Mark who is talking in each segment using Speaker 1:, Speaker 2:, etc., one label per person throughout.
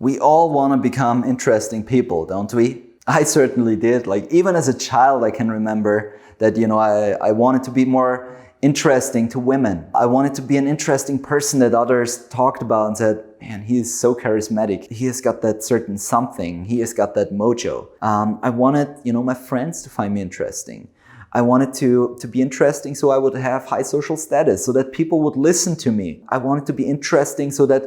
Speaker 1: We all want to become interesting people, don't we? I certainly did. Like even as a child, I can remember that, I wanted to be more interesting to women. I wanted to be an interesting person that others talked about and said, man, he is so charismatic. He has got that certain something. He has got that mojo. I wanted, my friends to find me interesting. I wanted to be interesting so I would have high social status, so that people would listen to me. I wanted to be interesting so that,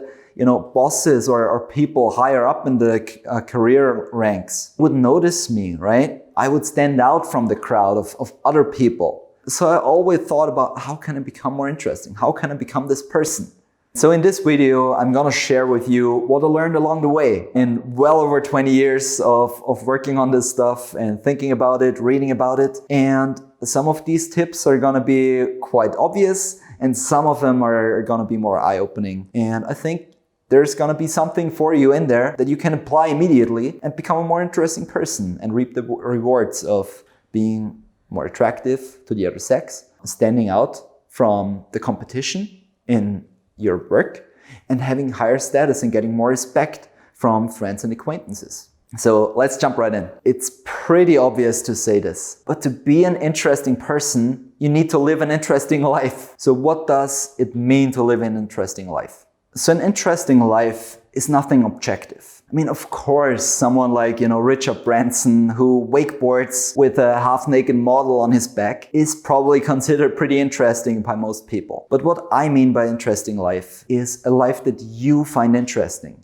Speaker 1: bosses or people higher up in the career ranks would notice me, right? I would stand out from the crowd of other people. So I always thought about how can I become more interesting? How can I become this person? So in this video, I'm going to share with you what I learned along the way in well over 20 years of working on this stuff and thinking about it, reading about it. And some of these tips are going to be quite obvious and some of them are going to be more eye-opening. And I think there's going to be something for you in there that you can apply immediately and become a more interesting person and reap the rewards of being more attractive to the other sex, standing out from the competition in your work, and having higher status and getting more respect from friends and acquaintances. So let's jump right in. It's pretty obvious to say this, but to be an interesting person, you need to live an interesting life. So what does it mean to live an interesting life? So an interesting life is nothing objective. I mean, of course, someone like, Richard Branson, who wakeboards with a half-naked model on his back, is probably considered pretty interesting by most people. But what I mean by interesting life is a life that you find interesting.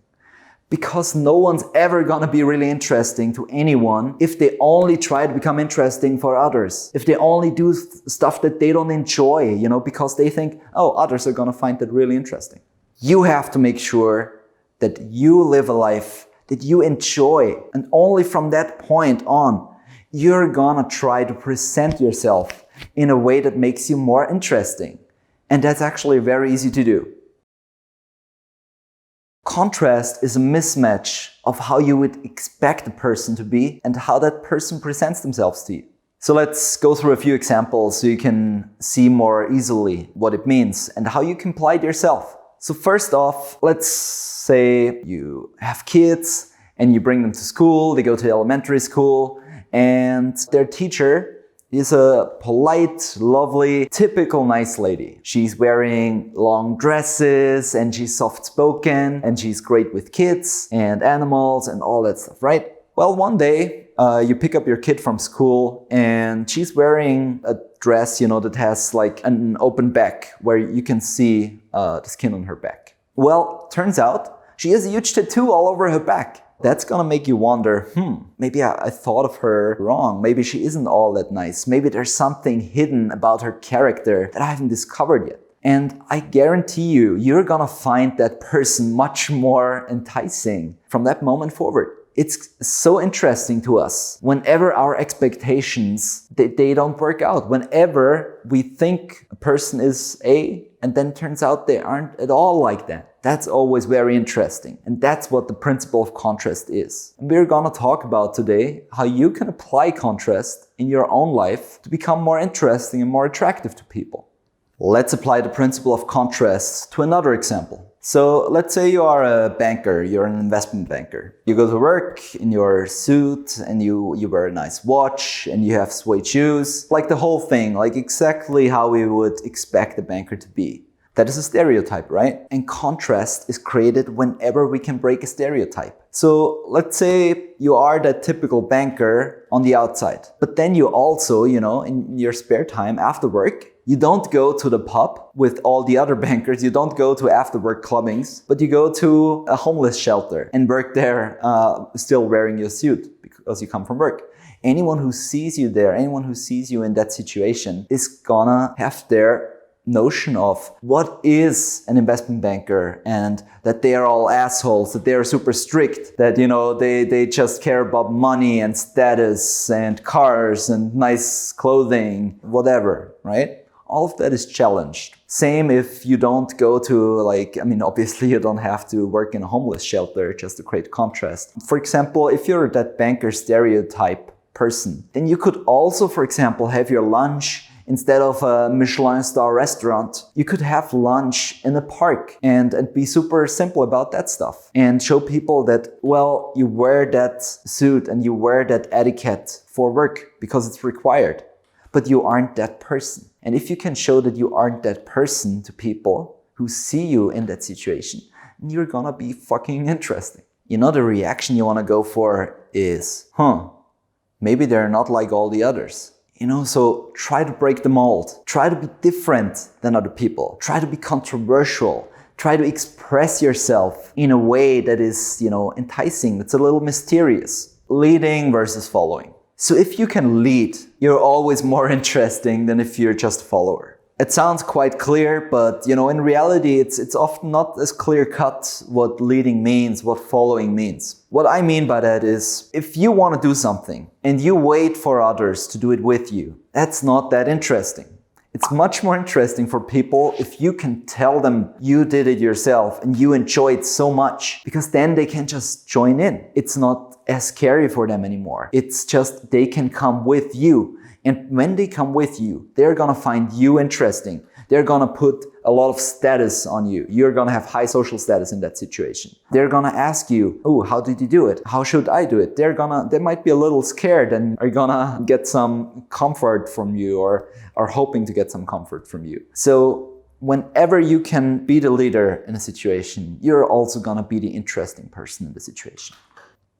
Speaker 1: Because no one's ever gonna be really interesting to anyone if they only try to become interesting for others. If they only do stuff that they don't enjoy, because they think, oh, others are gonna find that really interesting. You have to make sure that you live a life that you enjoy. And only from that point on, you're gonna try to present yourself in a way that makes you more interesting. And that's actually very easy to do. Contrast is a mismatch of how you would expect a person to be and how that person presents themselves to you. So let's go through a few examples so you can see more easily what it means and how you can apply it yourself. So first off, let's say you have kids and you bring them to school, they go to elementary school, and their teacher is a polite, lovely, typical nice lady. She's wearing long dresses and she's soft-spoken and she's great with kids and animals and all that stuff, right? Well, one day you pick up your kid from school and she's wearing a dress, that has like an open back where you can see the skin on her back. Well, turns out she has a huge tattoo all over her back. That's gonna make you wonder, maybe I thought of her wrong. Maybe she isn't all that nice. Maybe there's something hidden about her character that I haven't discovered yet. And I guarantee you, you're gonna find that person much more enticing from that moment forward. It's so interesting to us whenever our expectations, they don't work out. Whenever we think a person is A and then turns out they aren't at all like that. That's always very interesting. And that's what the principle of contrast is. And we're gonna talk about today how you can apply contrast in your own life to become more interesting and more attractive to people. Let's apply the principle of contrast to another example. So let's say you are a banker, you're an investment banker. You go to work in your suit and you wear a nice watch and you have suede shoes. Like the whole thing, like exactly how we would expect a banker to be. That is a stereotype, right? And contrast is created whenever we can break a stereotype. So let's say you are that typical banker on the outside, but then you also, in your spare time after work, you don't go to the pub with all the other bankers. You don't go to after-work clubbings, but you go to a homeless shelter and work there still wearing your suit because you come from work. Anyone who sees you there, anyone who sees you in that situation is gonna have their notion of what is an investment banker and that they are all assholes, that they are super strict, that, they just care about money and status and cars and nice clothing, whatever, right? All of that is challenged. Same if you don't go to obviously you don't have to work in a homeless shelter just to create contrast. For example, if you're that banker stereotype person, then you could also, for example, have your lunch Instead of a Michelin star restaurant, you could have lunch in a park and be super simple about that stuff and show people that, well, you wear that suit and you wear that etiquette for work because it's required, but you aren't that person. And if you can show that you aren't that person to people who see you in that situation, you're gonna be fucking interesting. You know, the reaction you wanna go for is, maybe they're not like all the others. You know, so try to break the mold. Try to be different than other people. Try to be controversial. Try to express yourself in a way that is, enticing. That's a little mysterious. Leading versus following. So if you can lead, you're always more interesting than if you're just a follower. It sounds quite clear, but in reality, it's often not as clear cut what leading means, what following means. What I mean by that is, if you want to do something and you wait for others to do it with you, that's not that interesting. It's much more interesting for people if you can tell them you did it yourself and you enjoy it so much, because then they can just join in. It's not as scary for them anymore. It's just they can come with you. And when they come with you, they're gonna find you interesting. They're gonna put a lot of status on you. You're gonna have high social status in that situation. They're gonna ask you, oh, how did you do it? How should I do it? They might be a little scared and are gonna get some comfort from you or are hoping to get some comfort from you. So whenever you can be the leader in a situation, you're also gonna be the interesting person in the situation.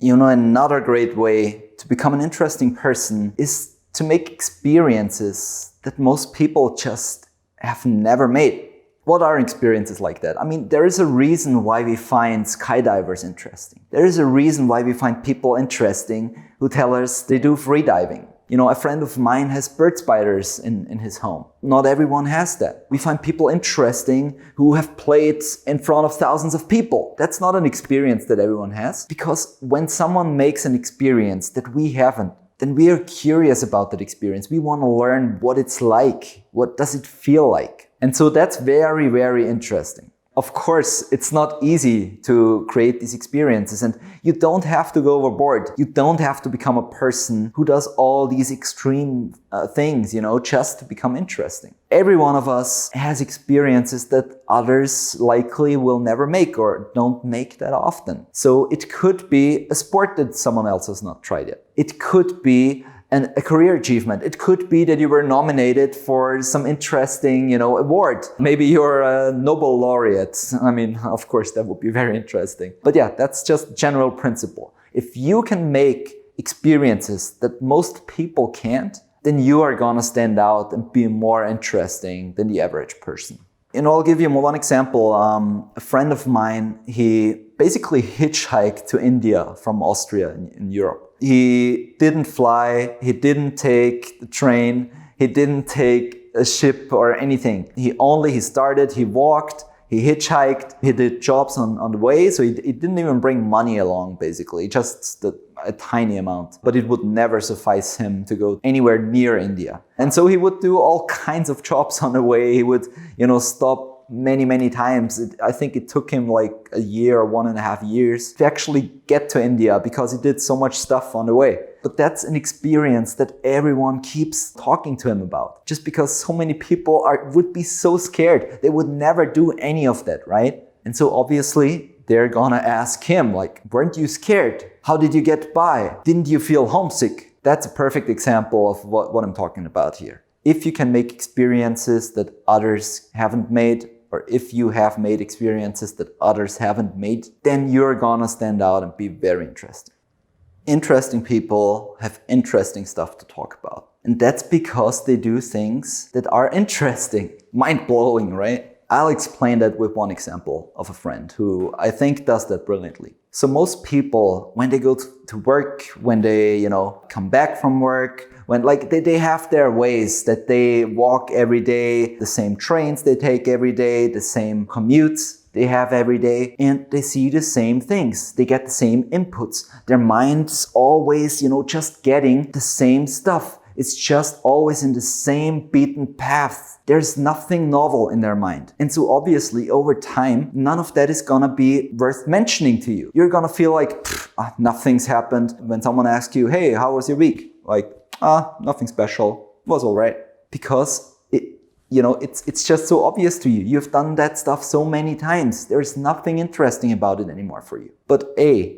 Speaker 1: Another great way to become an interesting person is to make experiences that most people just have never made. What are experiences like that? I mean, there is a reason why we find skydivers interesting. There is a reason why we find people interesting who tell us they do freediving. A friend of mine has bird spiders in his home. Not everyone has that. We find people interesting who have played in front of thousands of people. That's not an experience that everyone has, because when someone makes an experience that we haven't, then we are curious about that experience. We want to learn what it's like. What does it feel like? And so that's very, very interesting. Of course, it's not easy to create these experiences, and you don't have to go overboard. You don't have to become a person who does all these extreme things, just to become interesting. Every one of us has experiences that others likely will never make or don't make that often. So it could be a sport that someone else has not tried yet. It could be a career achievement. It could be that you were nominated for some interesting, award. Maybe you're a Nobel laureate. I mean, of course, that would be very interesting. But yeah, that's just general principle. If you can make experiences that most people can't, then you are gonna stand out and be more interesting than the average person. I'll give you one example. A friend of mine, he basically hitchhiked to India from Austria in Europe. He didn't fly, he didn't take the train, he didn't take a ship or anything. He started, he walked, he hitchhiked, he did jobs on the way, so he didn't even bring money along, basically, just a tiny amount. But it would never suffice him to go anywhere near India. And so he would do all kinds of jobs on the way. He would, stop many times. I think it took him like a year or 1.5 years to actually get to India because he did so much stuff on the way. But that's an experience that everyone keeps talking to him about, just because so many people would be so scared. They would never do any of that, right? And so obviously they're gonna ask him, like, weren't you scared? How did you get by? Didn't you feel homesick? That's a perfect example of what I'm talking about here. If you can make experiences that others haven't made, or if you have made experiences that others haven't made, then you're gonna stand out and be very interesting. Interesting people have interesting stuff to talk about. And that's because they do things that are interesting. Mind-blowing, right? I'll explain that with one example of a friend who I think does that brilliantly. So most people, when they go to work, when they, come back from work, when they have their ways that they walk every day, the same trains they take every day, the same commutes they have every day, and they see the same things. They get the same inputs. Their mind's always, just getting the same stuff. It's just always in the same beaten path. There's nothing novel in their mind. And so obviously over time, none of that is gonna be worth mentioning to you. You're gonna feel like, nothing's happened. When someone asks you, hey, how was your week? Like, nothing special. Was all right. Because it's just so obvious to you. You've done that stuff so many times. There's nothing interesting about it anymore for you. But A,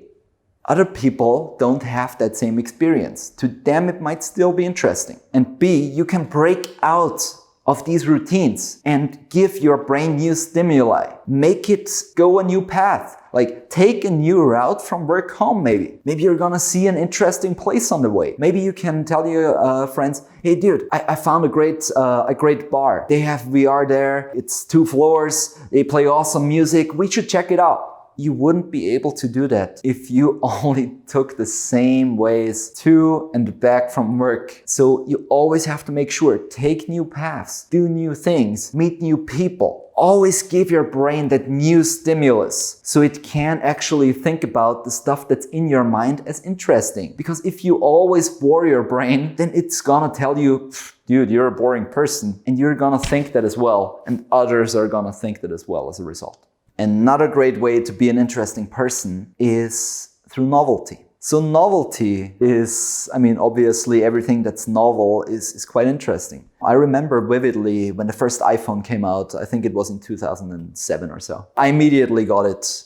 Speaker 1: other people don't have that same experience. To them, it might still be interesting. And B, you can break out of these routines and give your brain new stimuli. Make it go a new path. Like take a new route from work home maybe. Maybe you're gonna see an interesting place on the way. Maybe you can tell your friends, hey dude, I found a great bar. They have VR there. It's 2 floors. They play awesome music. We should check it out. You wouldn't be able to do that if you only took the same ways to and back from work. So you always have to make sure, take new paths, do new things, meet new people. Always give your brain that new stimulus so it can actually think about the stuff that's in your mind as interesting. Because if you always bore your brain, then it's gonna tell you, dude, you're a boring person, and you're gonna think that as well, and others are gonna think that as well as a result. Another great way to be an interesting person is through novelty. So novelty is, obviously everything that's novel is quite interesting. I remember vividly when the first iPhone came out, I think it was in 2007 or so. I immediately got it.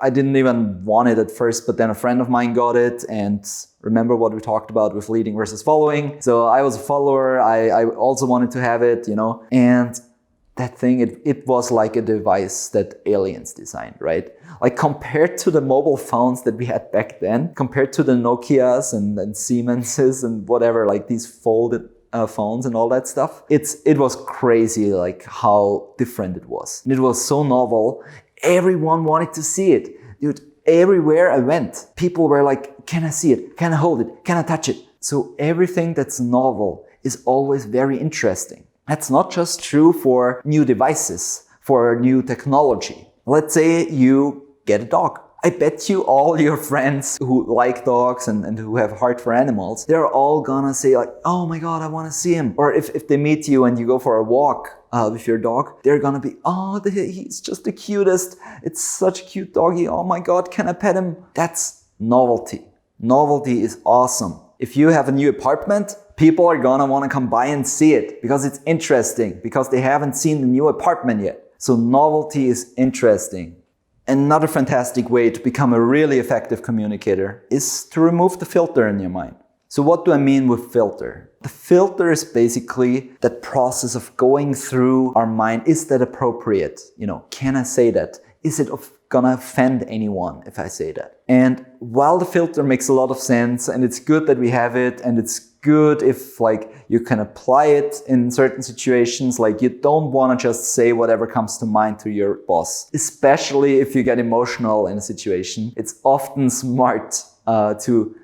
Speaker 1: I didn't even want it at first, but then a friend of mine got it, and remember what we talked about with leading versus following. So I was a follower. I also wanted to have it, and that thing, it was like a device that aliens designed, right? Like compared to the mobile phones that we had back then, compared to the Nokias and Siemenses and whatever, like these folded phones and all that stuff, it was crazy like how different it was. And it was so novel. Everyone wanted to see it. Dude, everywhere I went, people were like, can I see it? Can I hold it? Can I touch it? So everything that's novel is always very interesting. That's not just true for new devices, for new technology. Let's say you get a dog. I bet you all your friends who like dogs and who have heart for animals, they're all gonna say like, oh my God, I wanna see him. Or if they meet you and you go for a walk with your dog, they're gonna be, oh, he's just the cutest. It's such a cute doggy. Oh my God, can I pet him? That's novelty. Novelty is awesome. If you have a new apartment, people are gonna wanna come by and see it because it's interesting, because they haven't seen the new apartment yet. So novelty is interesting. Another fantastic way to become a really effective communicator is to remove the filter in your mind. So what do I mean with filter? The filter is basically that process of going through our mind. Is that appropriate? Can I say that? Is it gonna offend anyone if I say that? And while the filter makes a lot of sense, and it's good that we have it, and it's good if you can apply it in certain situations, you don't want to just say whatever comes to mind to your boss, especially if you get emotional in a situation. It's often smart to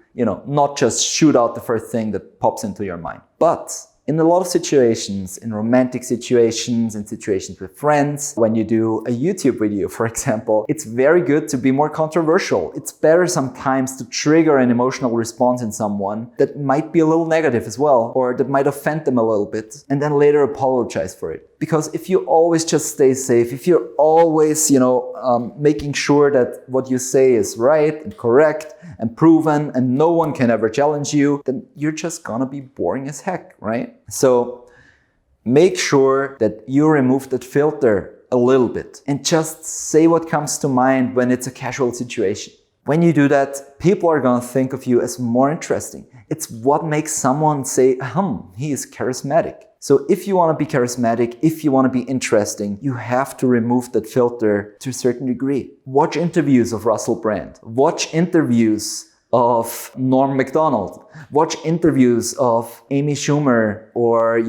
Speaker 1: not just shoot out the first thing that pops into your mind. But in a lot of situations, in romantic situations, in situations with friends, when you do a YouTube video, for example, it's very good to be more controversial. It's better sometimes to trigger an emotional response in someone that might be a little negative as well, or that might offend them a little bit, and then later apologize for it. Because if you always just stay safe, if you're always, making sure that what you say is right and correct and proven and no one can ever challenge you, then you're just gonna be boring as heck, right? So make sure that you remove that filter a little bit and just say what comes to mind when it's a casual situation. When you do that, people are gonna think of you as more interesting. It's what makes someone say, he is charismatic. So if you want to be charismatic, if you want to be interesting, you have to remove that filter to a certain degree. Watch interviews of Russell Brand. Watch interviews of Norm Macdonald. Watch interviews of Amy Schumer or,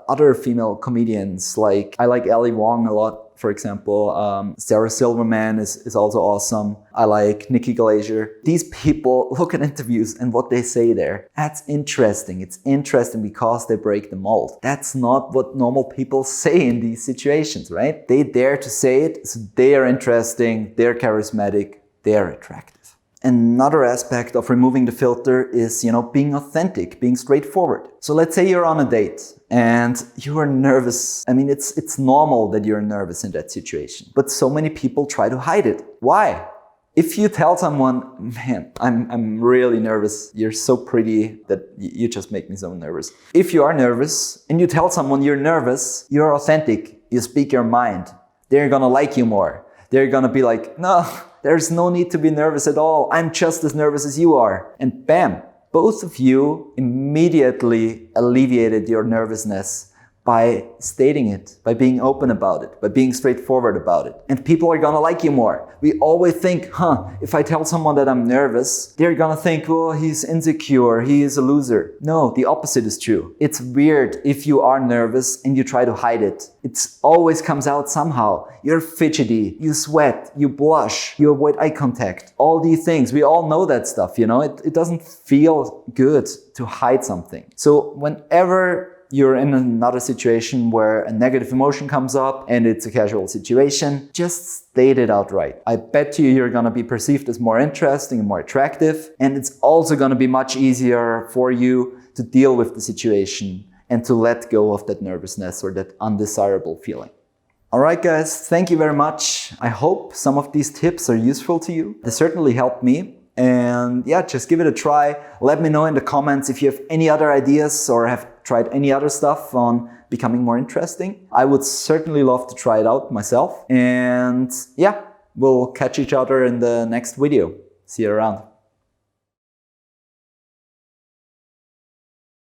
Speaker 1: other female comedians. I like Ali Wong a lot, for example. Sarah Silverman is also awesome. I like Nikki Glaser. These people, look at interviews and what they say there. That's interesting. It's interesting because they break the mold. That's not what normal people say in these situations, right? They dare to say it, so they are interesting, they're charismatic, they're attractive. Another aspect of removing the filter is, being authentic, being straightforward. So let's say you're on a date and you are nervous. It's normal that you're nervous in that situation, but so many people try to hide it. Why? If you tell someone, man, I'm really nervous, you're so pretty that you just make me so nervous. If you are nervous and you tell someone you're nervous, you're authentic, you speak your mind, they're gonna like you more. They're gonna be like, no, there's no need to be nervous at all. I'm just as nervous as you are. And bam, both of you immediately alleviated your nervousness by stating it, by being open about it, by being straightforward about it. And people are gonna like you more. We always think, if I tell someone that I'm nervous, they're gonna think, well, he's insecure, he is a loser. No, the opposite is true. It's weird if you are nervous and you try to hide it. It always comes out somehow. You're fidgety, you sweat, you blush, you avoid eye contact. All these things, we all know that stuff, you know? It doesn't feel good to hide something. So whenever you're in another situation where a negative emotion comes up and it's a casual situation, just state it outright. I bet you're gonna be perceived as more interesting and more attractive, and it's also gonna be much easier for you to deal with the situation and to let go of that nervousness or that undesirable feeling. Alright guys, thank you very much. I hope some of these tips are useful to you. They certainly helped me. And yeah, just give it a try. Let me know in the comments if you have any other ideas or have tried any other stuff on becoming more interesting. I would certainly love to try it out myself. And yeah, we'll catch each other in the next video. See you around.